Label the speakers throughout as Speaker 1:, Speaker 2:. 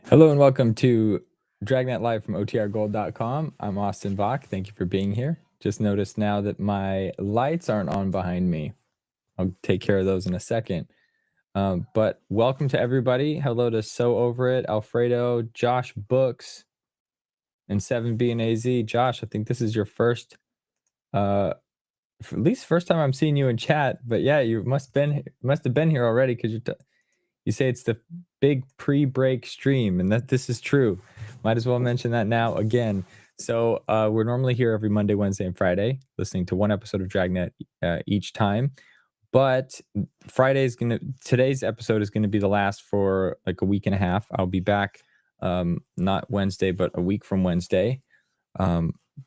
Speaker 1: Hello and welcome to Dragnet Live from OTRGold.com. I'm Austin Bach. Thank you for being here. Just noticed now that my lights aren't on behind me. I'll take care of those in a second. But welcome to everybody. Hello to So Over It, Alfredo, Josh Books, and 7B and AZ. Josh, I think this is your first, at least first time I'm seeing you in chat. But yeah, you must have been here already because you say it's the big pre-break stream, and that this is true. Might as well mention that now again. So we're normally here every Monday, Wednesday, and Friday, listening to one episode of Dragnet each time. But today's episode is gonna be the last for like a week and a half. I'll be back not Wednesday, but a week from Wednesday.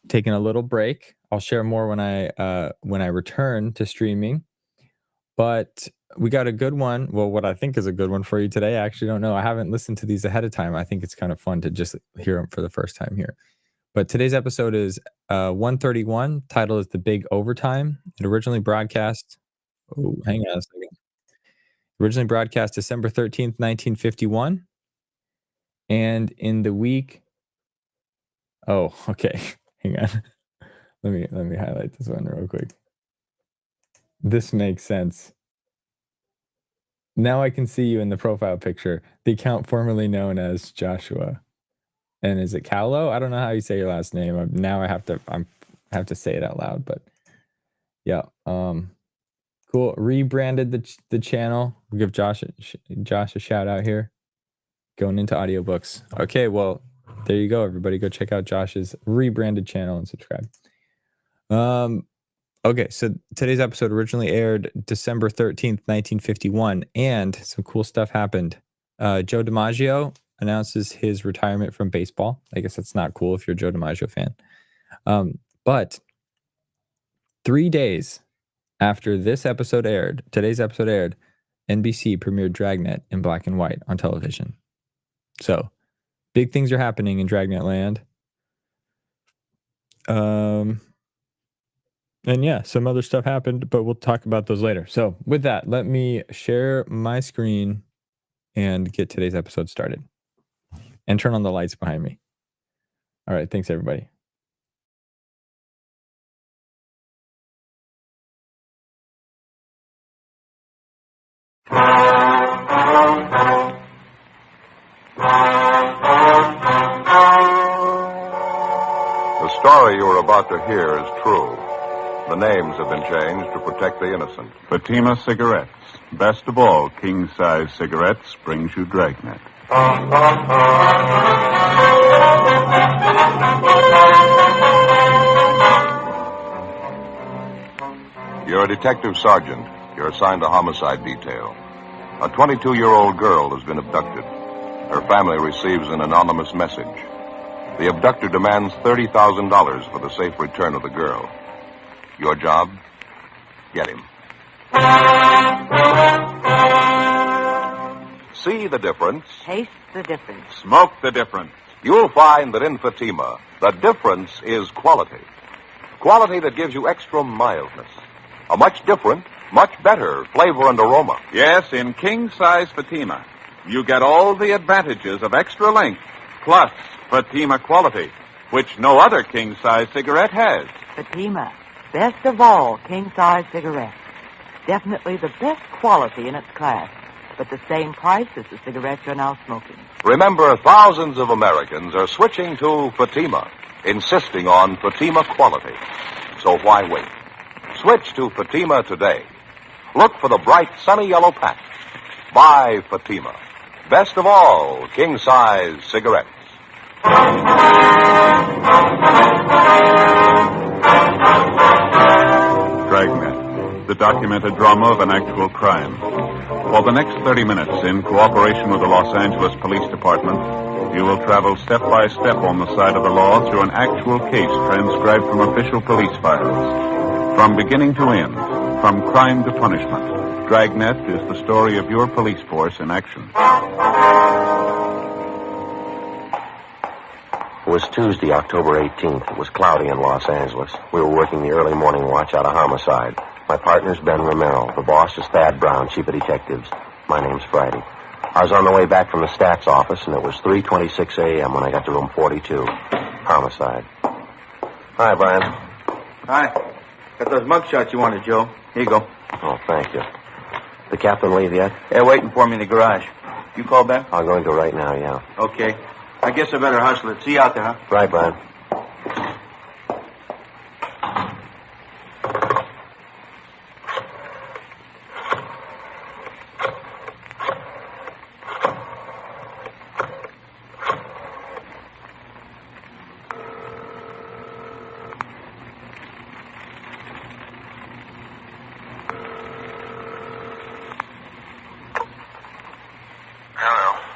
Speaker 1: Taking a little break. I'll share more when I return to streaming. But we got a good one. Well, what I think is a good one for you today. I actually don't know. I haven't listened to these ahead of time. I think it's kind of fun to just hear them for the first time here. But today's episode is 131. Title is The Big Overtime. It originally broadcast. Oh, hang on a second. Originally broadcast December 13th, 1951. And in the week. Oh, okay. Hang on. Let me highlight this one real quick. This makes sense. Now I can see you in the profile picture. The account formerly known as Joshua. And is it Calo? I don't know how you say your last name. Now I have to say it out loud, but yeah. Cool. Rebranded the channel. We'll give Josh a shout out here. Going into audiobooks. Okay, well, there you go, everybody. Go check out Josh's rebranded channel and subscribe. Okay, so today's episode originally aired December 13th, 1951, and some cool stuff happened. Joe DiMaggio announces his retirement from baseball. I guess that's not cool if you're a Joe DiMaggio fan. But 3 days after today's episode aired, NBC premiered Dragnet in black and white on television. So, big things are happening in Dragnet land. And yeah, some other stuff happened, but we'll talk about those later. So with that, let me share my screen and get today's episode started. And turn on the lights behind me. All right, thanks everybody.
Speaker 2: The story you are about to hear is true. The names have been changed to protect the innocent.
Speaker 3: Fatima Cigarettes. Best of all, king-size cigarettes brings you Dragnet.
Speaker 2: You're a detective sergeant. You're assigned to homicide detail. A 22-year-old girl has been abducted. Her family receives an anonymous message. The abductor demands $30,000 for the safe return of the girl. Your job? Get him. See the difference.
Speaker 4: Taste the difference.
Speaker 3: Smoke the difference.
Speaker 2: You'll find that in Fatima, the difference is quality. Quality that gives you extra mildness. A much different, much better flavor and aroma.
Speaker 3: Yes, in king-size Fatima, you get all the advantages of extra length, plus Fatima quality, which no other king-size cigarette has.
Speaker 4: Fatima, best of all king-size cigarettes. Definitely the best quality in its class, but the same price as the cigarettes you're now smoking.
Speaker 2: Remember, thousands of Americans are switching to Fatima, insisting on Fatima quality. So why wait? Switch to Fatima today. Look for the bright, sunny yellow patch. Buy Fatima. Best of all king-size cigarettes.
Speaker 3: Dragnet, the documented drama of an actual crime. For the next 30 minutes, in cooperation with the Los Angeles Police Department, you will travel step by step on the side of the law through an actual case transcribed from official police files. From beginning to end, from crime to punishment, Dragnet is the story of your police force in action.
Speaker 5: It was Tuesday, October 18th. It was cloudy in Los Angeles. We were working the early morning watch out of homicide. My partner's Ben Romero. The boss is Thad Brown, chief of detectives. My name's Friday. I was on the way back from the stats office, and it was 3:26 a.m. when I got to room 42. Homicide. Hi, Brian.
Speaker 6: Hi. Got those mug shots you wanted, Joe. Here you go.
Speaker 5: Oh, thank you. The captain leave yet?
Speaker 6: They're waiting for me in the garage. You call back?
Speaker 5: I'm going to right now, yeah.
Speaker 6: Okay. I guess I better hustle it. See you out there, huh?
Speaker 5: Right, Brian.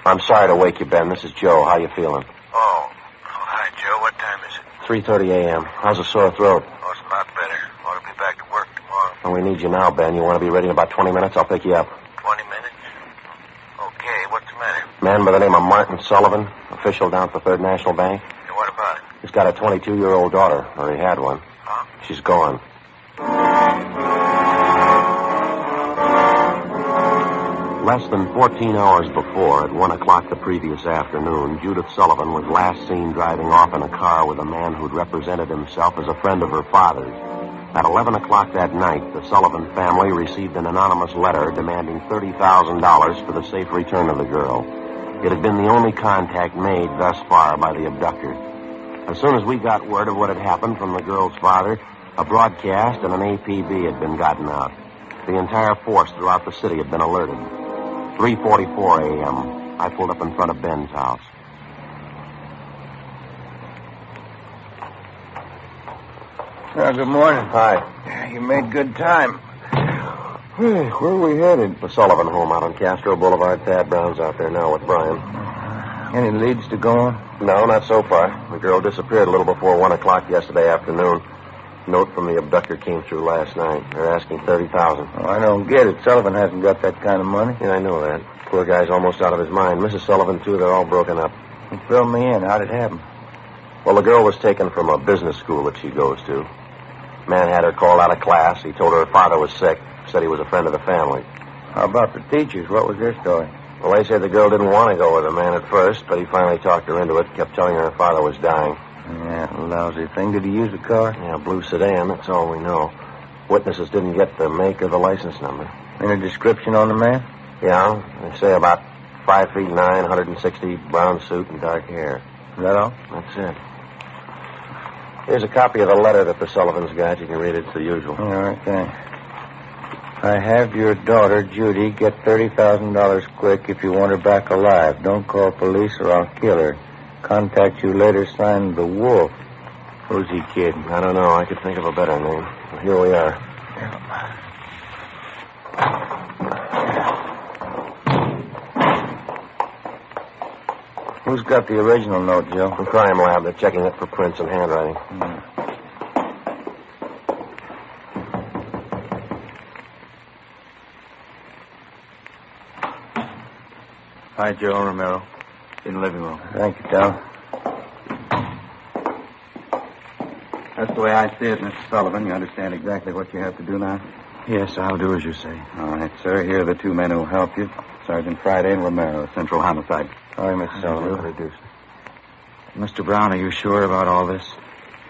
Speaker 5: I'm sorry to wake you, Ben. This is Joe. How you feeling?
Speaker 7: Oh, hi, Joe. What time is it?
Speaker 5: 3:30 a.m. How's the sore throat?
Speaker 7: Oh, it's a lot better. Ought to be back to work tomorrow.
Speaker 5: Well, we need you now, Ben. You want to be ready in about 20 minutes? I'll pick you up.
Speaker 7: 20 minutes? Okay, what's the matter?
Speaker 5: Man by the name of Martin Sullivan, official down at the Third National Bank.
Speaker 7: Hey, what about it?
Speaker 5: He's got a 22-year-old daughter, or he had one.
Speaker 7: Huh?
Speaker 5: She's gone. Less than 14 hours before, at 1 o'clock the previous afternoon, Judith Sullivan was last seen driving off in a car with a man who'd represented himself as a friend of her father's. At 11 o'clock that night, the Sullivan family received an anonymous letter demanding $30,000 for the safe return of the girl. It had been the only contact made thus far by the abductor. As soon as we got word of what had happened from the girl's father, a broadcast and an APB had been gotten out. The entire force throughout the city had been alerted. 3:44 a.m. I pulled up in front of Ben's house.
Speaker 6: Good morning.
Speaker 5: Hi.
Speaker 6: You made good time. Where are we headed?
Speaker 5: The Sullivan home out on Castro Boulevard. Thad Brown's out there now with Brian.
Speaker 6: Any leads to go on?
Speaker 5: No, not so far. The girl disappeared a little before 1 o'clock yesterday afternoon. Note from the abductor came through last night. They're asking $30,000.
Speaker 6: Oh, I don't get it. Sullivan hasn't got that kind of money.
Speaker 5: Yeah, I know that. Poor guy's almost out of his mind. Mrs. Sullivan, too, they're all broken up.
Speaker 6: Fill me in. How'd it happen?
Speaker 5: Well, the girl was taken from a business school that she goes to. Man had her called out of class. He told her father was sick. Said he was a friend of the family.
Speaker 6: How about the teachers? What was their story?
Speaker 5: Well, they said the girl didn't want to go with the man at first, but he finally talked her into it, kept telling her father was dying.
Speaker 6: Yeah, lousy thing. Did he use the car?
Speaker 5: Yeah, blue sedan, that's all we know. Witnesses didn't get the make or the license number.
Speaker 6: Any description on the man?
Speaker 5: Yeah, they say about 5 feet 9, 160, brown suit and dark hair.
Speaker 6: Is that all?
Speaker 5: That's it. Here's a copy of the letter that the Sullivans got. You can read it. It's the usual.
Speaker 6: All right, thanks. I have your daughter, Judy. Get $30,000 quick if you want her back alive. Don't call police or I'll kill her. Contact you later, signed The Wolf. Who's he kidding?
Speaker 5: I don't know. I could think of a better name. Well, here we are.
Speaker 6: Who's got the original note, Joe?
Speaker 5: The crime lab. They're checking it for prints and handwriting.
Speaker 6: Hi, Joe Romero. In the living room. Thank you, Tom.
Speaker 8: That's the way I see it, Mr. Sullivan. You understand exactly what you have to do now?
Speaker 6: Yes, I'll do as you say.
Speaker 8: All right, sir. Here are the two men who will help you. Sergeant Friday and Romero, Central Homicide.
Speaker 6: All right, Mr. Sullivan.
Speaker 5: Introduce.
Speaker 8: Mr. Brown, are you sure about all this?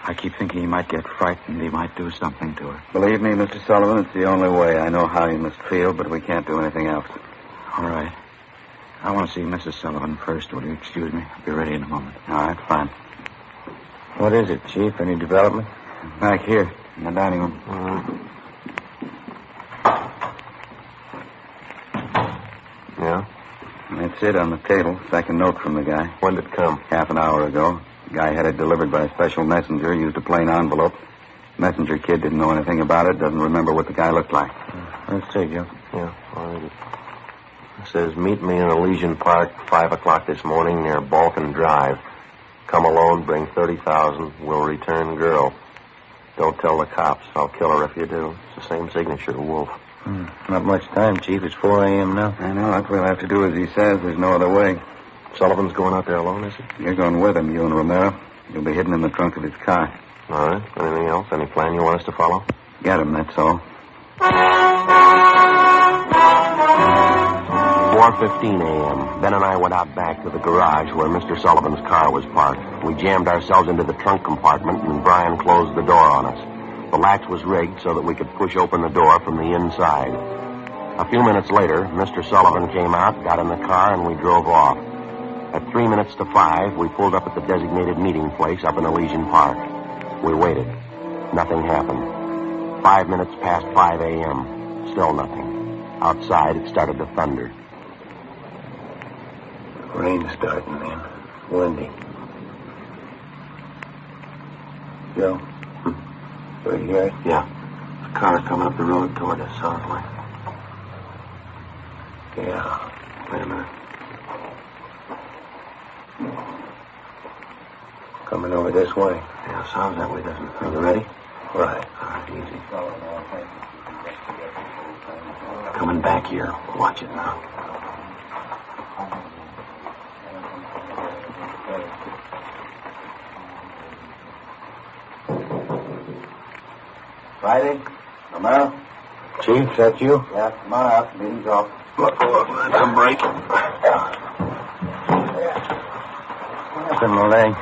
Speaker 8: I keep thinking he might get frightened. He might do something to her. Believe me, Mr. Sullivan, it's the only way. I know how you must feel, but we can't do anything else. All right. I want to see Mrs. Sullivan first. Will you excuse me? I'll be ready in a moment.
Speaker 6: All right, fine. What is it, Chief? Any development?
Speaker 8: Back here, in the dining room.
Speaker 5: Yeah?
Speaker 8: That's it on the table. Second note from the guy.
Speaker 5: When did it come?
Speaker 8: Half an hour ago. The guy had it delivered by a special messenger, used a plain envelope. Messenger kid didn't know anything about it, doesn't remember what the guy looked like.
Speaker 6: Let's see, Joe.
Speaker 5: Yeah, I'll read it. It says, meet me in Elysian Park, 5 o'clock this morning near Balkan Drive. Come alone, bring $30,000. Will return girl. Don't tell the cops. I'll kill her if you do. It's the same signature, Wolf.
Speaker 6: Not much time, Chief. It's 4 a.m. now.
Speaker 8: I know. That's what we'll have to do as he says. There's no other way.
Speaker 5: Sullivan's going out there alone, is he?
Speaker 8: You're going with him, you and Romero. You'll be hidden in the trunk of his car.
Speaker 5: All right. Anything else? Any plan you want us to follow?
Speaker 8: Get him, that's all.
Speaker 5: 4 4:15 a.m., Ben and I went out back to the garage where Mr. Sullivan's car was parked. We jammed ourselves into the trunk compartment, and Brian closed the door on us. The latch was rigged so that we could push open the door from the inside. A few minutes later, Mr. Sullivan came out, got in the car, and we drove off. At 3 minutes to 5, we pulled up at the designated meeting place up in Elysian Park. We waited. Nothing happened. 5 minutes past 5 a.m. Still nothing. Outside, it started to thunder.
Speaker 6: Rain's starting, man. Windy. Joe? Where you hear it?
Speaker 5: Yeah. The car coming up the road toward us, sounds like.
Speaker 6: Yeah.
Speaker 5: Wait a minute.
Speaker 6: Coming over this way.
Speaker 5: Yeah, sounds that way, doesn't it? Are you ready?
Speaker 6: Right.
Speaker 5: All right, easy. Coming back here. Watch it now.
Speaker 6: Friday? Romero? Chief, is that you? Yeah, come on out. Meeting's off.
Speaker 5: Look, I'm breaking.
Speaker 6: It's in my leg.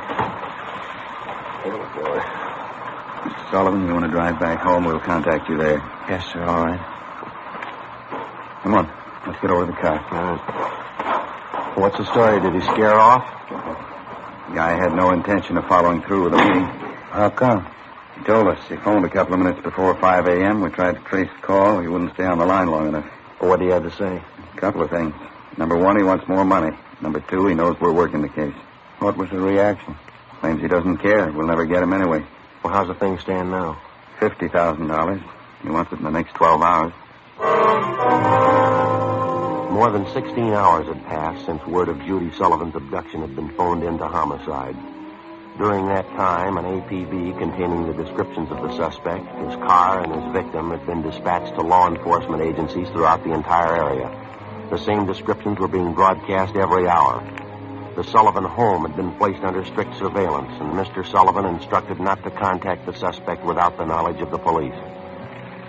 Speaker 8: Mr. Sullivan, you want to drive back home? We'll contact you there.
Speaker 6: Yes, sir, all right.
Speaker 8: Come on. Let's get over to the car.
Speaker 6: All right. What's the story? Did he scare off?
Speaker 8: The guy had no intention of following through with the meeting.
Speaker 6: How come?
Speaker 8: He told us he phoned a couple of minutes before 5 a.m. We tried to trace the call. He wouldn't stay on the line long enough.
Speaker 6: Well, what do you have to say?
Speaker 8: A couple of things. Number one, he wants more money. Number two, he knows we're working the case.
Speaker 6: What was the reaction?
Speaker 8: Claims he doesn't care. We'll never get him anyway.
Speaker 6: Well, how's the thing stand now?
Speaker 8: $50,000. He wants it in the next 12 hours.
Speaker 5: More than 16 hours had passed since word of Judy Sullivan's abduction had been phoned into homicide. During that time, an APB containing the descriptions of the suspect, his car, and his victim had been dispatched to law enforcement agencies throughout the entire area. The same descriptions were being broadcast every hour. The Sullivan home had been placed under strict surveillance, and Mr. Sullivan instructed not to contact the suspect without the knowledge of the police.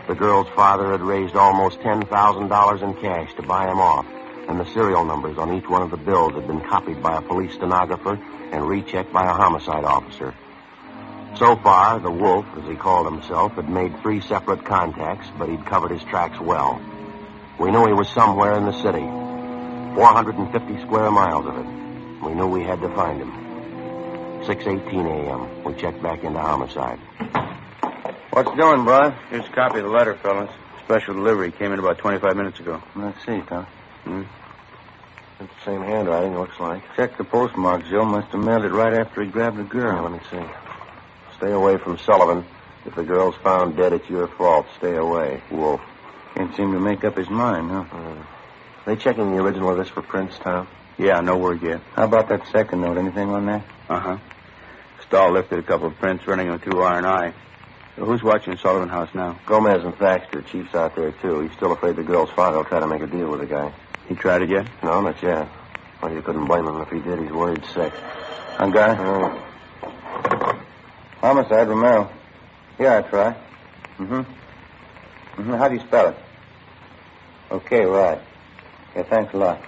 Speaker 5: The girl's father had raised almost $10,000 in cash to buy him off, and the serial numbers on each one of the bills had been copied by a police stenographer and rechecked by a homicide officer. So far, the Wolf, as he called himself, had made 3 separate contacts, but he'd covered his tracks well. We knew he was somewhere in the city, 450 square miles of it. We knew we had to find him. 6:18 a.m. We checked back into homicide.
Speaker 6: What's doing, Brian?
Speaker 9: Here's a copy of the letter, fellas. Special delivery came in about 25 minutes ago.
Speaker 6: Let's see, Tom.
Speaker 5: It's the same handwriting, looks like.
Speaker 6: Check the postmark. Joe must have mailed it right after he grabbed the girl.
Speaker 5: Now, let me see. Stay away from Sullivan. If the girl's found dead, it's your fault. Stay away. Wolf.
Speaker 6: Can't seem to make up his mind, huh?
Speaker 5: They checking the original of this for prints, Tom?
Speaker 9: Yeah, no word yet.
Speaker 6: How about that second note? Anything on that?
Speaker 9: Uh-huh. Stahl lifted a couple of prints, running them through R&I. So who's watching Sullivan House now?
Speaker 5: Gomez and Thaxter. Chief's out there, too. He's still afraid the girl's father will try to make a deal with the guy.
Speaker 9: He tried it yet?
Speaker 5: No, not yet. Well, you couldn't blame him if he did. He's worried sick.
Speaker 6: On guy? Homicide, Romero. Yeah, that's right. How do you spell it? Okay, right. Yeah, thanks a lot.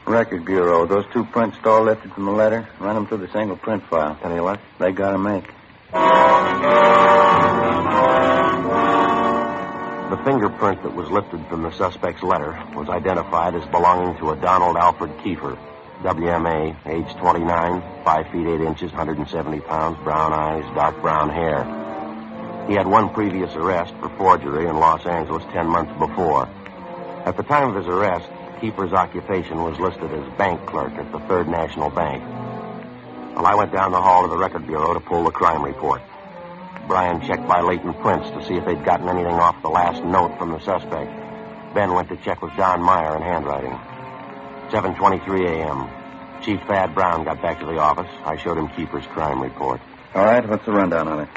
Speaker 6: Record Bureau. Those 2 prints Stahl lifted from the letter. Run them through the single print file.
Speaker 5: Any luck?
Speaker 6: They gotta make.
Speaker 5: The fingerprint that was lifted from the suspect's letter was identified as belonging to a Donald Alfred Kiefer, WMA, age 29, 5 feet 8 inches, 170 pounds, brown eyes, dark brown hair. He had 1 previous arrest for forgery in Los Angeles 10 months before. At the time of his arrest, Kiefer's occupation was listed as bank clerk at the Third National Bank. Well, I went down the hall to the Record Bureau to pull the crime report. Brian checked by latent prints to see if they'd gotten anything off the last note from the suspect. Ben went to check with Don Meyer in handwriting. 7:23 a.m. Chief Thad Brown got back to the office. I showed him Kiefer's crime report.
Speaker 8: All right, what's the rundown on it?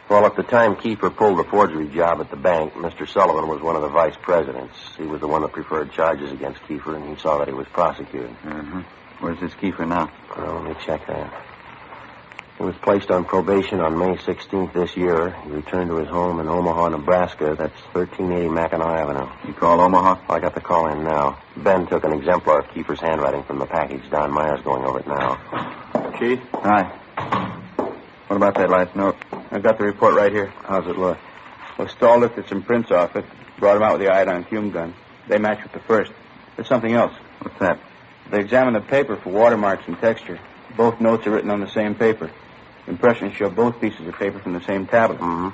Speaker 5: Well, at the time Kiefer pulled the forgery job at the bank, Mr. Sullivan was one of the vice presidents. He was the one that preferred charges against Kiefer, and he saw that he was prosecuted.
Speaker 8: Where's this Kiefer now?
Speaker 5: Well, let me check that. He was placed on probation on May 16th this year. He returned to his home in Omaha, Nebraska. That's 1380 Mackinac Avenue.
Speaker 8: You call Omaha?
Speaker 5: I got the call in now. Ben took an exemplar of Kiefer's handwriting from the package. Don Meyer's going over it now.
Speaker 9: Chief,
Speaker 8: Hi. What about that last note?
Speaker 9: I've got the report right here.
Speaker 8: How's it look?
Speaker 9: Well, Stahl lifted some prints off it, brought him out with the iodine fume gun. They match with the first. There's something else.
Speaker 8: What's that?
Speaker 9: They examined the paper for watermarks and texture. Both notes are written on the same paper. Impressions show both pieces of paper from the same tablet.
Speaker 5: Mm-hmm.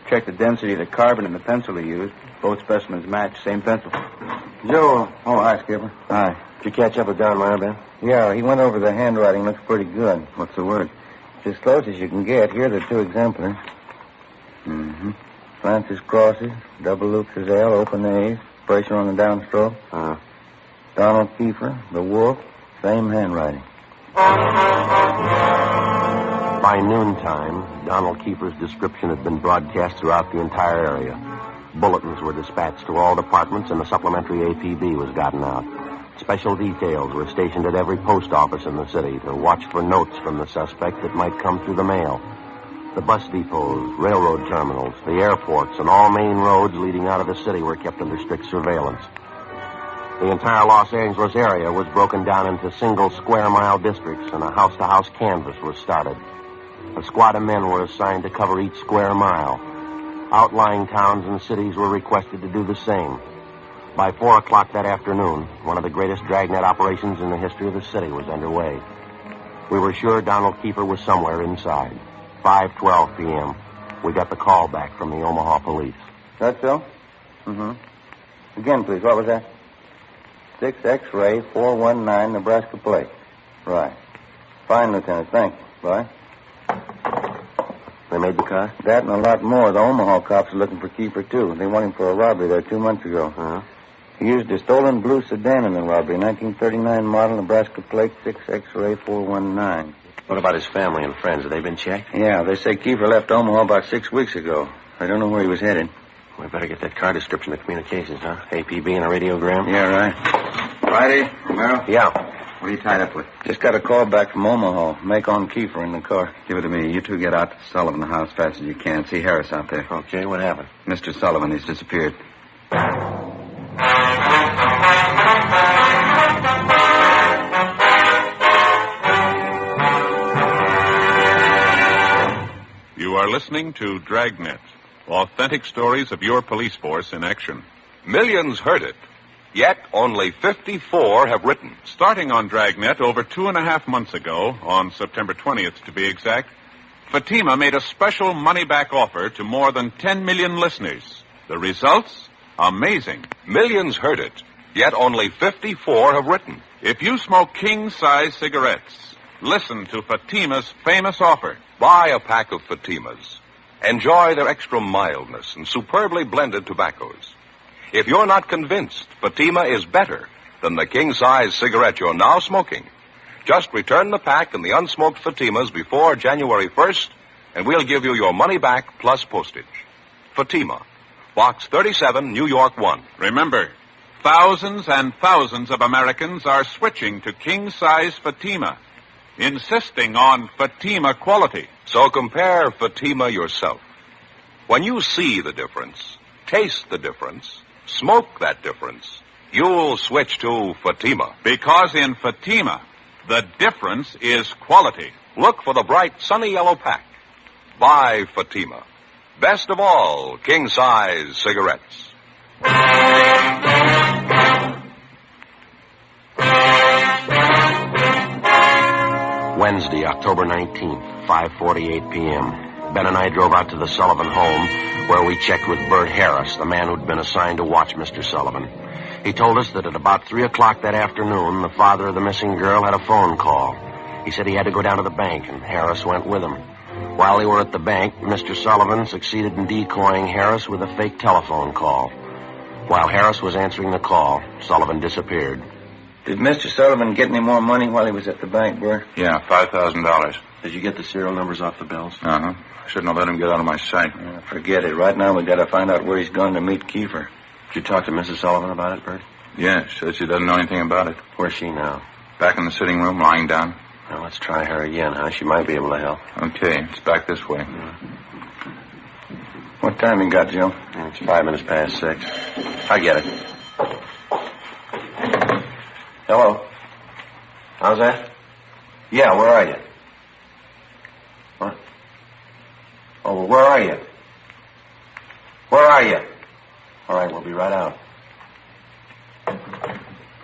Speaker 9: Check the density of the carbon in the pencil he used. Both specimens match, same pencil.
Speaker 6: Joe. Oh, hi, Skipper.
Speaker 8: Hi.
Speaker 5: Did you catch up with Don Meyer, Ben?
Speaker 6: Yeah, he went over the handwriting. Looks pretty good.
Speaker 8: What's the word?
Speaker 6: It's as close as you can get. Here are the two exemplars.
Speaker 8: Mm-hmm.
Speaker 6: Francis crosses, double loops is L, open A's, pressure on the downstroke. Donald Kiefer, the wolf, same handwriting.
Speaker 5: By noontime, Donald Kiefer's description had been broadcast throughout the entire area. Bulletins were dispatched to all departments, and a supplementary APB was gotten out. Special details were stationed at every post office in the city to watch for notes from the suspect that might come through the mail. The bus depots, railroad terminals, the airports, and all main roads leading out of the city were kept under strict surveillance. The entire Los Angeles area was broken down into single square-mile districts, and a house-to-house canvass was started. A squad of men were assigned to cover each square mile. Outlying towns and cities were requested to do the same. By 4 o'clock that afternoon, one of the greatest dragnet operations in the history of the city was underway. We were sure Donald Kiefer was somewhere inside. 5:12 p.m. We got the call back from the Omaha police.
Speaker 6: That so? Mm-hmm. Again, please. What was that? 6 X-ray 419 Nebraska plate. Right. Fine, Lieutenant. Thank you. Bye.
Speaker 5: They made the car?
Speaker 6: That and a lot more. The Omaha cops are looking for Kiefer, too. They want him for a robbery there 2 months ago.
Speaker 5: Uh-huh.
Speaker 6: He used a stolen blue sedan in the robbery. 1939 model, Nebraska plate, 6 X-ray 419.
Speaker 5: What about his family and friends? Have they been checked?
Speaker 6: Yeah, they say Kiefer left Omaha about 6 weeks ago. I don't know where he was headed.
Speaker 5: We better get that car description to communications, huh? APB and a radiogram?
Speaker 6: Yeah, right.
Speaker 8: Friday, Romero?
Speaker 5: Yeah.
Speaker 8: What are you tied up with?
Speaker 6: Just got a call back from Omaha. Make on Kiefer in the car.
Speaker 8: Give it to me. You two get out to Sullivan house as fast as you can. See Harris out there.
Speaker 5: Okay, what happened?
Speaker 8: Mr. Sullivan, he's disappeared.
Speaker 3: You are listening to Dragnet, authentic stories of your police force in action.
Speaker 2: Millions heard it, yet only 54 have written.
Speaker 3: Starting on Dragnet over 2.5 months ago, on September 20th to be exact, Fatima made a special money-back offer to more than 10 million listeners. The results? Amazing.
Speaker 2: Millions heard it, yet only 54 have written.
Speaker 3: If you smoke king-size cigarettes, listen to Fatima's famous offer.
Speaker 2: Buy a pack of Fatimas. Enjoy their extra mildness and superbly blended tobaccos. If you're not convinced Fatima is better than the king-size cigarette you're now smoking, just return the pack and the unsmoked Fatimas before January 1st, and we'll give you your money back plus postage. Fatima, Box 37, New York 1.
Speaker 3: Remember, thousands and thousands of Americans are switching to king-size Fatima, insisting on Fatima quality.
Speaker 2: So compare Fatima yourself. When you see the difference, taste the difference, smoke that difference, you'll switch to Fatima.
Speaker 3: Because in Fatima, the difference is quality.
Speaker 2: Look for the bright, sunny yellow pack. Buy Fatima. Best of all, king-size cigarettes.
Speaker 5: Wednesday, October 19th, 5:48 p.m. Ben and I drove out to the Sullivan home, where we checked with Bert Harris, the man who'd been assigned to watch Mr. Sullivan. He told us that at about 3 o'clock that afternoon, the father of the missing girl had a phone call. He said he had to go down to the bank, and Harris went with him. While they were at the bank, Mr. Sullivan succeeded in decoying Harris with a fake telephone call. While Harris was answering the call, Sullivan disappeared.
Speaker 6: Did Mr. Sullivan get any more money while he was at the bank, Bert?
Speaker 9: Yeah, $5,000.
Speaker 5: Did you get the serial numbers off the bills?
Speaker 9: Uh-huh. Shouldn't have let him get out of my sight.
Speaker 6: Forget it. Right now we got to find out where he's gone to meet Kiefer.
Speaker 5: Did you talk to Mrs. Sullivan about it, Bert?
Speaker 9: Yeah, says she doesn't know anything about it.
Speaker 5: Where's she now?
Speaker 9: Back in the sitting room, lying down.
Speaker 5: Now, let's try her again, huh? She might be able to help.
Speaker 8: Okay, it's back this way.
Speaker 9: What time you got, Joe?
Speaker 5: It's 5 minutes past 6. I get it. Hello? How's that? Yeah, where are you? What? Oh, well, where are you? Where are you? All right, we'll be right out.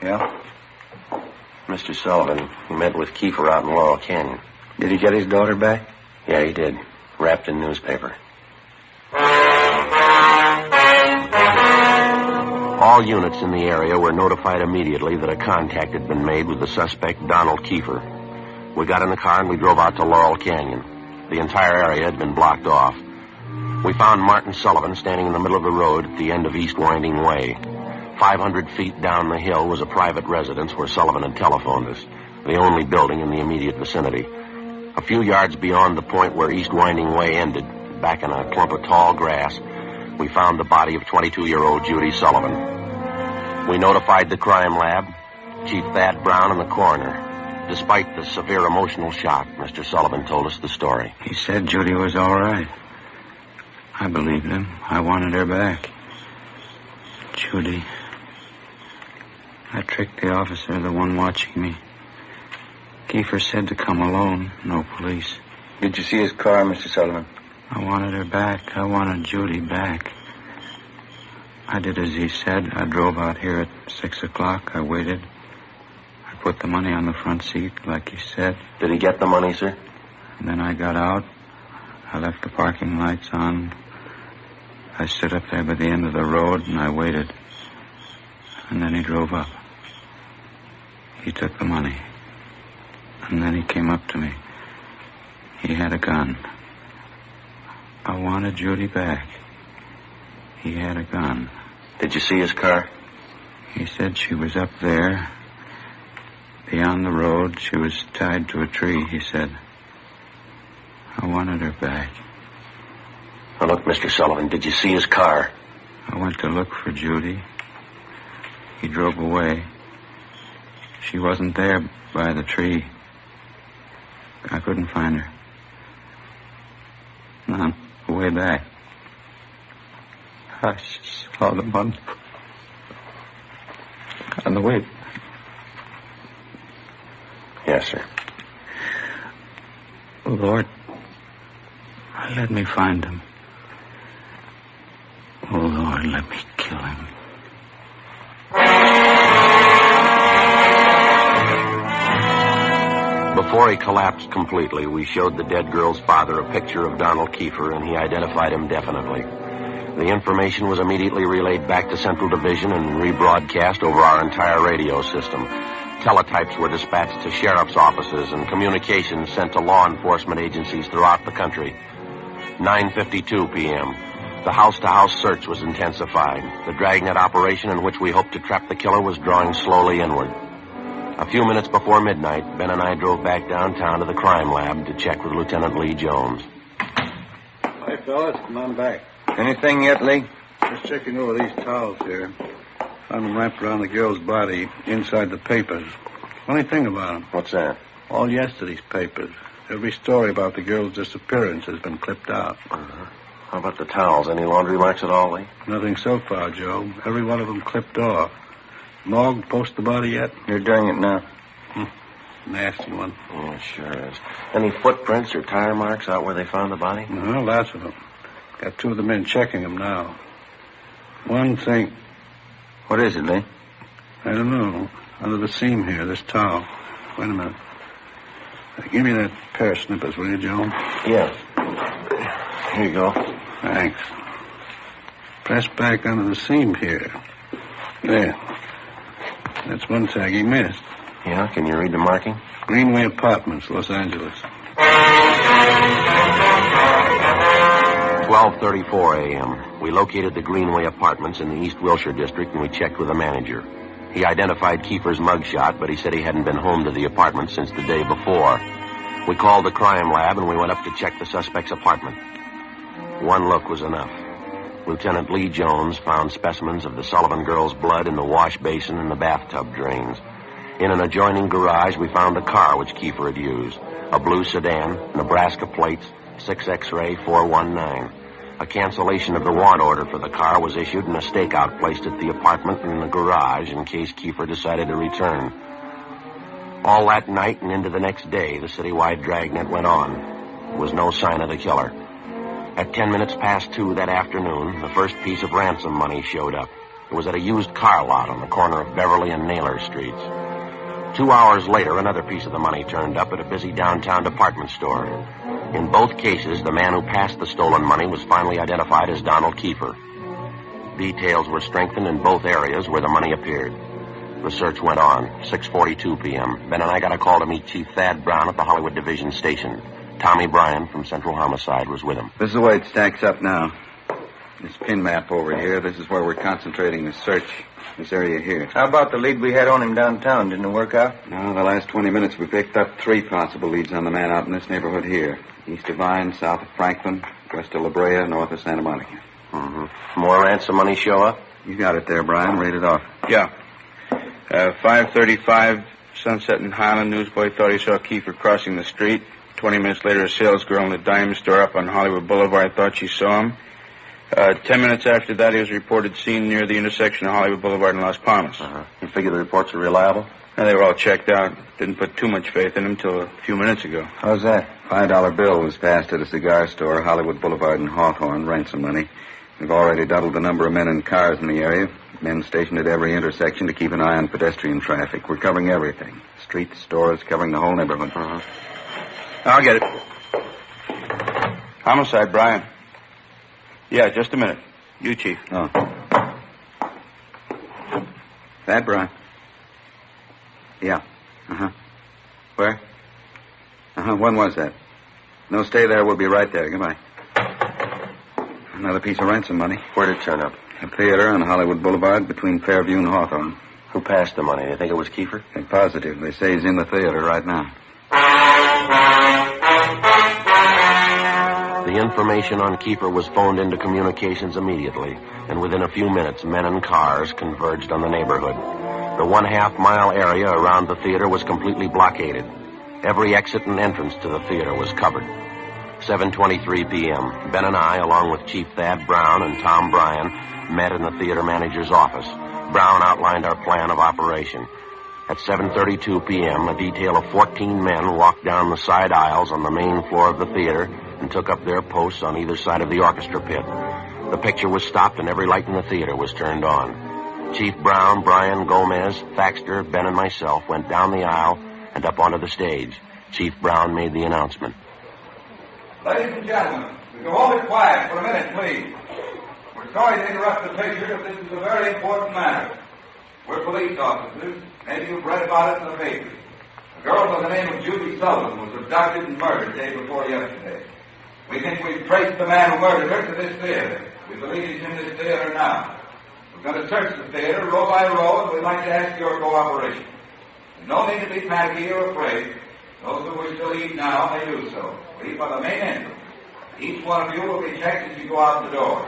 Speaker 9: Yeah?
Speaker 5: Mr. Sullivan, he met with Kiefer out in Laurel Canyon.
Speaker 9: Did he get his daughter back?
Speaker 5: Yeah, he did. Wrapped in newspaper. All units in the area were notified immediately that a contact had been made with the suspect, Donald Kiefer. We got in the car and we drove out to Laurel Canyon. The entire area had been blocked off. We found Martin Sullivan standing in the middle of the road at the end of East Winding Way. 500 feet down the hill was a private residence where Sullivan had telephoned us, the only building in the immediate vicinity. A few yards beyond the point where East Winding Way ended, back in a clump of tall grass, we found the body of 22-year-old Judy Sullivan. We notified the crime lab, Chief Thad Brown, and the coroner. Despite the severe emotional shock, Mr. Sullivan told us the story.
Speaker 8: He said Judy was all right. I believed him. I wanted her back. Judy. I tricked the officer, the one watching me. Kiefer said to come alone, no police.
Speaker 9: Did you see his car, Mr. Sullivan?
Speaker 8: I wanted her back. I wanted Judy back. I did as he said. I drove out here at 6 o'clock. I waited. I put the money on the front seat, like he said.
Speaker 5: Did he get the money, sir?
Speaker 8: And then I got out. I left the parking lights on. I stood up there by the end of the road, and I waited. And then he drove up. He took the money. And then he came up to me. He had a gun. I wanted Judy back. He had a gun.
Speaker 5: Did you see his car?
Speaker 8: He said she was up there. Beyond the road, she was tied to a tree, he said. I wanted her back.
Speaker 5: Now, look, Mr. Sullivan, did you see his car?
Speaker 8: I went to look for Judy. He drove away. She wasn't there by the tree. I couldn't find her. On the way back, I saw them on the way.
Speaker 5: Yes, sir.
Speaker 8: Lord, let me find him. Oh, Lord, let me kill him.
Speaker 5: Before he collapsed completely, we showed the dead girl's father a picture of Donald Kiefer, and he identified him definitely. The information was immediately relayed back to Central Division and rebroadcast over our entire radio system. Teletypes were dispatched to sheriff's offices and communications sent to law enforcement agencies throughout the country. 9:52 p.m. The house-to-house search was intensified. The Dragnet operation in which we hoped to trap the killer was drawing slowly inward. A few minutes before midnight, Ben and I drove back downtown to the crime lab to check with Lieutenant Lee Jones.
Speaker 10: Hi, fellas. Come on back.
Speaker 9: Anything yet, Lee?
Speaker 10: Just checking over these towels here. Found them wrapped around the girl's body inside the papers. Funny thing about them.
Speaker 5: What's that?
Speaker 10: All yesterday's papers. Every story about the girl's disappearance has been clipped out.
Speaker 5: Uh-huh. How about the towels? Any laundry marks at all, Lee?
Speaker 10: Nothing so far, Joe. Every one of them clipped off. Morgue post the body yet?
Speaker 9: You're doing it now.
Speaker 10: Nasty one.
Speaker 5: Yeah, it sure is. Any footprints or tire marks out where they found the body?
Speaker 10: No, lots of them. Got two of the men checking them now. One thing...
Speaker 9: What is it, Lee?
Speaker 10: I don't know. Under the seam here, this towel. Wait a minute. Give me that pair of snippers, will you, Joe?
Speaker 5: Yes. Here you go.
Speaker 10: Thanks. Press back under the seam here. There. That's one tag he missed.
Speaker 5: Yeah, can you read the marking?
Speaker 10: Greenway Apartments, Los Angeles.
Speaker 5: 12:34 a.m. We located the Greenway Apartments in the East Wilshire district, and we checked with the manager. He identified Kiefer's mugshot, but he said he hadn't been home to the apartment since the day before. We called the crime lab, and we went up to check the suspect's apartment. One look was enough. Lieutenant Lee Jones found specimens of the Sullivan girl's blood in the wash basin and the bathtub drains. In an adjoining garage, we found a car which Kiefer had used. A blue sedan, Nebraska plates, 6X-ray 419. A cancellation of the warrant order for the car was issued and a stakeout placed at the apartment and in the garage in case Kiefer decided to return. All that night and into the next day, the citywide dragnet went on. There was no sign of the killer. At 10 minutes past 2 that afternoon, the first piece of ransom money showed up. It was at a used car lot on the corner of Beverly and Naylor Streets. 2 hours later, another piece of the money turned up at a busy downtown department store. In both cases, the man who passed the stolen money was finally identified as Donald Kiefer. Details were strengthened in both areas where the money appeared. The search went on. 6:42 p.m. Ben and I got a call to meet Chief Thad Brown at the Hollywood Division Station. Tommy Bryan from Central Homicide was with him.
Speaker 8: This is the way it stacks up now. This pin map over here, this is where we're concentrating the search. This area here.
Speaker 6: How about the lead we had on him downtown? Didn't it work out?
Speaker 8: No, the last 20 minutes we picked up 3 possible leads on the man out in this neighborhood here. East of Vine, south of Franklin, west of La Brea, north of Santa Monica.
Speaker 5: Mm-hmm. More ransom money show up?
Speaker 8: You got it there, Brian. Read it off.
Speaker 9: Yeah. 5:35, Sunset and Highland. Newsboy thought he saw Kiefer crossing the street. 20 minutes later, a salesgirl in the diamond store up on Hollywood Boulevard thought she saw him. 10 minutes after that, he was reported seen near the intersection of Hollywood Boulevard and Las Palmas.
Speaker 5: You figure the reports are reliable?
Speaker 9: And they were all checked out. Didn't put too much faith in him till a few minutes ago.
Speaker 6: How's that?
Speaker 8: $5 bill was passed at a cigar store, Hollywood Boulevard and Hawthorne, ransom money. We've already doubled the number of men and cars in the area. Men stationed at every intersection to keep an eye on pedestrian traffic. We're covering everything. Streets, stores, covering the whole neighborhood.
Speaker 9: I'll get it. Homicide, Brian. Yeah, just a minute. You, Chief.
Speaker 8: Oh. That, Brian? Yeah. Where? When was that? No, stay there. We'll be right there. Goodbye. Another piece of ransom money.
Speaker 5: Where'd it turn up?
Speaker 8: A theater on Hollywood Boulevard between Fairview and Hawthorne.
Speaker 5: Who passed the money? They think it was Kiefer?
Speaker 8: They're positive. They say he's in the theater right now.
Speaker 5: The information on Kiefer was phoned into communications immediately, and within a few minutes, men and cars converged on the neighborhood. The 1/2-mile area around the theater was completely blockaded. Every exit and entrance to the theater was covered. 7:23 p.m. Ben and I, along with Chief Thad Brown and Tom Bryan, met in the theater manager's office. Brown outlined our plan of operation. At 7:32 p.m., a detail of 14 men walked down the side aisles on the main floor of the theater and took up their posts on either side of the orchestra pit. The picture was stopped and every light in the theater was turned on. Chief Brown, Bryan, Gomez, Thaxter, Ben, and myself went down the aisle and up onto the stage. Chief Brown made the announcement.
Speaker 11: Ladies and gentlemen, would you all be quiet for a minute, please? We're sorry to interrupt the picture, but this is a very important matter. We're police officers. Maybe you've read about it in the papers. A girl by the name of Judy Sullivan was abducted and murdered day before yesterday. We think we've traced the man who murdered her to this theater. We believe he's in this theater now. We're going to search the theater row by row, and we'd like to ask your cooperation. There's no need to be panicky or afraid. Those who wish to leave now may do so. Leave by the main entrance. Each one of you will be checked as you go out the door.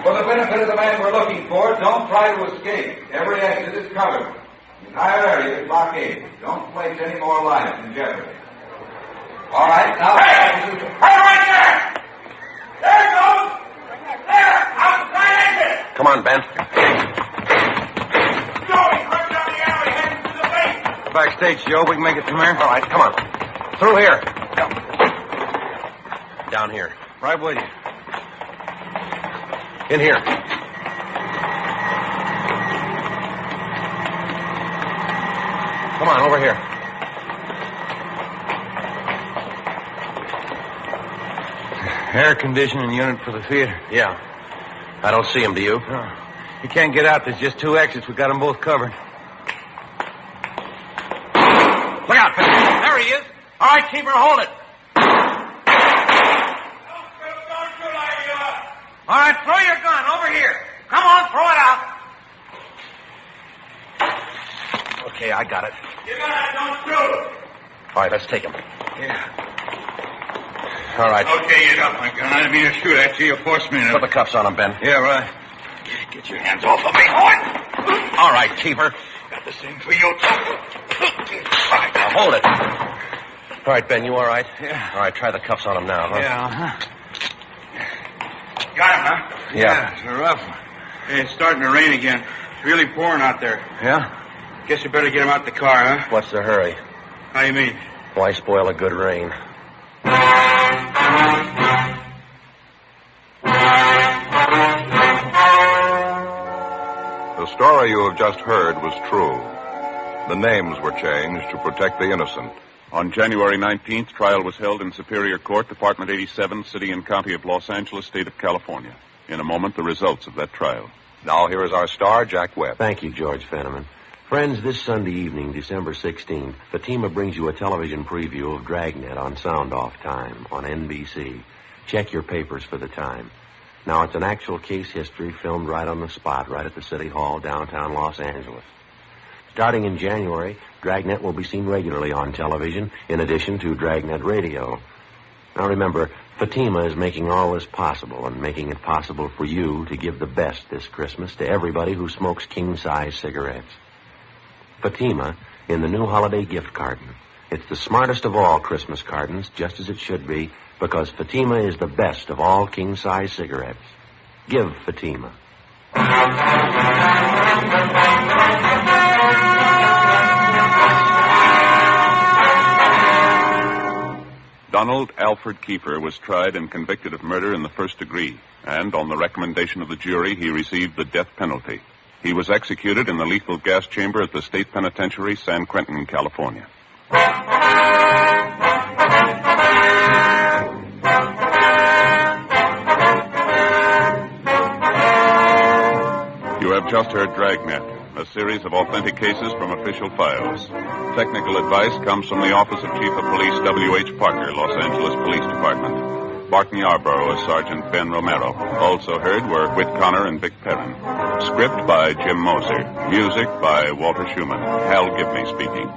Speaker 11: For the benefit of the man we're looking for, don't try to escape. Every exit is covered. The entire area is blockaded. Don't place any more lives in jeopardy. All right, now... Hey! Right there! There it goes! There! Outside exit!
Speaker 5: Come on, Ben.
Speaker 11: Joey, run down the alley, heading to the basement.
Speaker 6: Backstage, Joe. We can make it from here.
Speaker 5: All right, come on. Through here. Down here.
Speaker 6: Right with you.
Speaker 5: In here. Come on, over here.
Speaker 6: Air conditioning unit for the theater.
Speaker 5: Yeah. I don't see him, do you?
Speaker 6: No. You can't get out. There's just 2 exits. We got them both covered.
Speaker 5: Look out, Ben. There he is. All right, keep her, hold it.
Speaker 11: All right, throw your gun over here. Come on, throw it out.
Speaker 5: Okay, I got it.
Speaker 11: Give it out, don't shoot.
Speaker 5: All right, let's take him.
Speaker 6: Yeah.
Speaker 5: All right.
Speaker 11: Okay, you got my gun. I didn't mean to shoot at you. You forced me to...
Speaker 5: Put the cuffs on him, Ben.
Speaker 6: Yeah, right.
Speaker 11: Get your hands off of me, boy.
Speaker 5: All right, keep her.
Speaker 11: Got
Speaker 7: the same for you, too.
Speaker 5: Now, hold it. All right, Ben, you all right?
Speaker 7: Yeah.
Speaker 5: All right, try the cuffs on him now, huh?
Speaker 7: Yeah, Got him, huh?
Speaker 5: Yeah.
Speaker 7: It's a rough one.
Speaker 9: Hey, it's starting to rain again. It's really pouring out there.
Speaker 5: Yeah?
Speaker 9: Guess you better get him out the car, huh?
Speaker 5: What's the hurry?
Speaker 9: How you mean?
Speaker 5: Why spoil a good rain?
Speaker 2: The story you have just heard was true. The names were changed to protect the innocent.
Speaker 3: On January 19th, trial was held in Superior Court, Department 87, City and County of Los Angeles, State of California. In a moment, the results of that trial.
Speaker 2: Now here is our star, Jack Webb.
Speaker 5: Thank you, George Fenneman. Friends, this Sunday evening, December 16th, Fatima brings you a television preview of Dragnet on Sound Off Time on NBC. Check your papers for the time. Now, it's an actual case history filmed right on the spot, right at the City Hall, downtown Los Angeles. Starting in January, Dragnet will be seen regularly on television, in addition to Dragnet Radio. Now, remember, Fatima is making all this possible and making it possible for you to give the best this Christmas to everybody who smokes king-size cigarettes. Fatima in the new holiday gift carton. It's the smartest of all Christmas cartons, just as it should be, because Fatima is the best of all king-size cigarettes. Give Fatima.
Speaker 3: Donald Alfred Kiefer was tried and convicted of murder in the first degree, and on the recommendation of the jury, he received the death penalty. He was executed in the lethal gas chamber at the State Penitentiary, San Quentin, California. You have just heard Dragnet, a series of authentic cases from official files. Technical advice comes from the Office of Chief of Police W.H. Parker, Los Angeles Police Department. Barton Yarborough as Sergeant Ben Romero. Also heard were Whit Connor and Vic Perrin. Script by Jim Moser. Music by Walter Schumann. Hal Gibney speaking.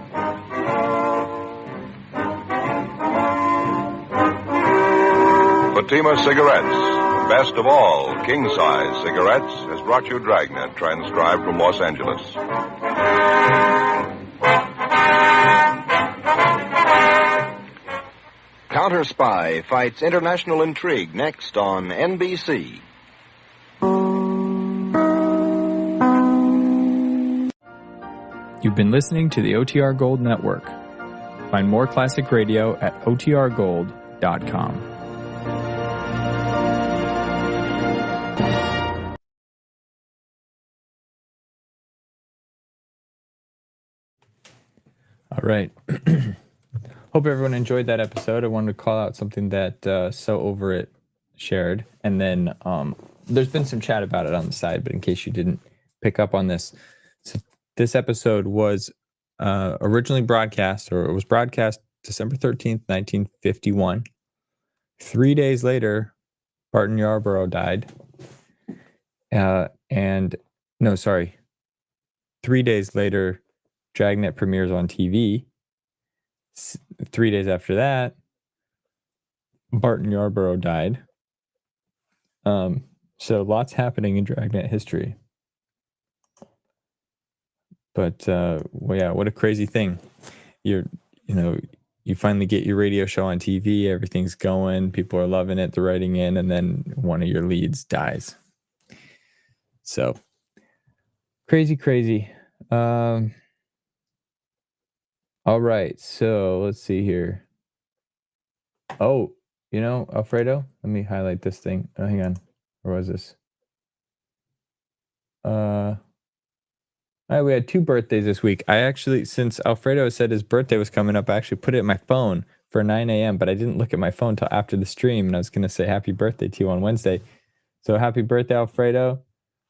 Speaker 2: Fatima Cigarettes, best of all king-size cigarettes, has brought you Dragnet, transcribed from Los Angeles.
Speaker 12: Counter Spy fights international intrigue next on NBC.
Speaker 1: You've been listening to the OTR Gold Network. Find more classic radio at otrgold.com. All right. Hope everyone enjoyed that episode. I wanted to call out something that So Over It shared. And then there's been some chat about it on the side, but in case you didn't pick up on this, so this episode was originally broadcast, or it was broadcast December 13th, 1951. 3 days later, Barton Yarborough died. 3 days later, Dragnet premieres on TV. 3 days after that, Barton Yarborough died. So lots happening in Dragnet history. But well, yeah, what a crazy thing. You finally get your radio show on TV, everything's going, people are loving it, they're writing in, and then one of your leads dies. So crazy. All right, so let's see here. Oh, Alfredo, let me highlight this thing. Oh, hang on. Where was this? All right, we had 2 birthdays this week. I actually, since Alfredo said his birthday was coming up, I actually put it in my phone for 9 a.m., but I didn't look at my phone till after the stream, and I was going to say happy birthday to you on Wednesday. So happy birthday, Alfredo.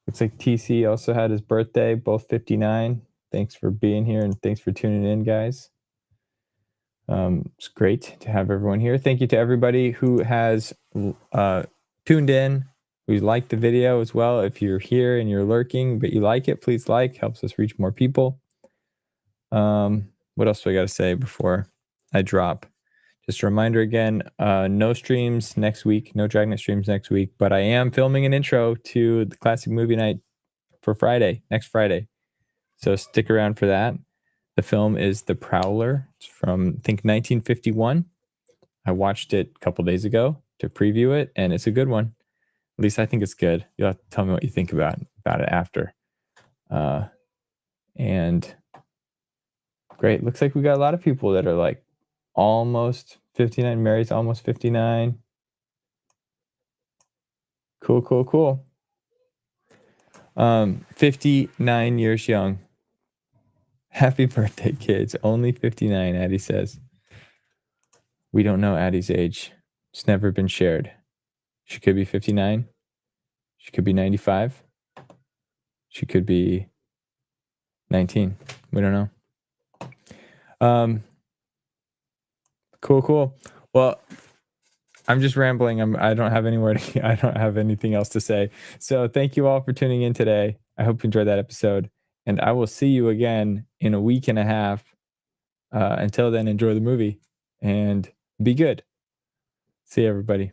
Speaker 1: Looks like TC also had his birthday, both 59. Thanks for being here, and thanks for tuning in, guys. It's great to have everyone here. Thank you to everybody who has tuned in, who liked the video as well. If you're here and you're lurking, but you like it, please like. Helps us reach more people. What else do I got to say before I drop? Just a reminder again, no streams next week, no Dragnet streams next week, but I am filming an intro to the Classic Movie Night for Friday, next Friday. So stick around for that. The film is The Prowler. It's from, I think, 1951. I watched it a couple days ago to preview it, and it's a good one. At least I think it's good. You'll have to tell me what you think about it after. And great. Looks like we got a lot of people that are like almost 59. Mary's almost 59. Cool. 59 years young. Happy birthday, kids. Only 59, Addie says. We don't know Addie's age. It's never been shared. She could be 59. She could be 95. She could be 19. We don't know. Cool. Well, I'm just rambling. I don't have I don't have anything else to say. So thank you all for tuning in today. I hope you enjoyed that episode. And I will see you again in a week and a half. Until then, enjoy the movie and be good. See you, everybody.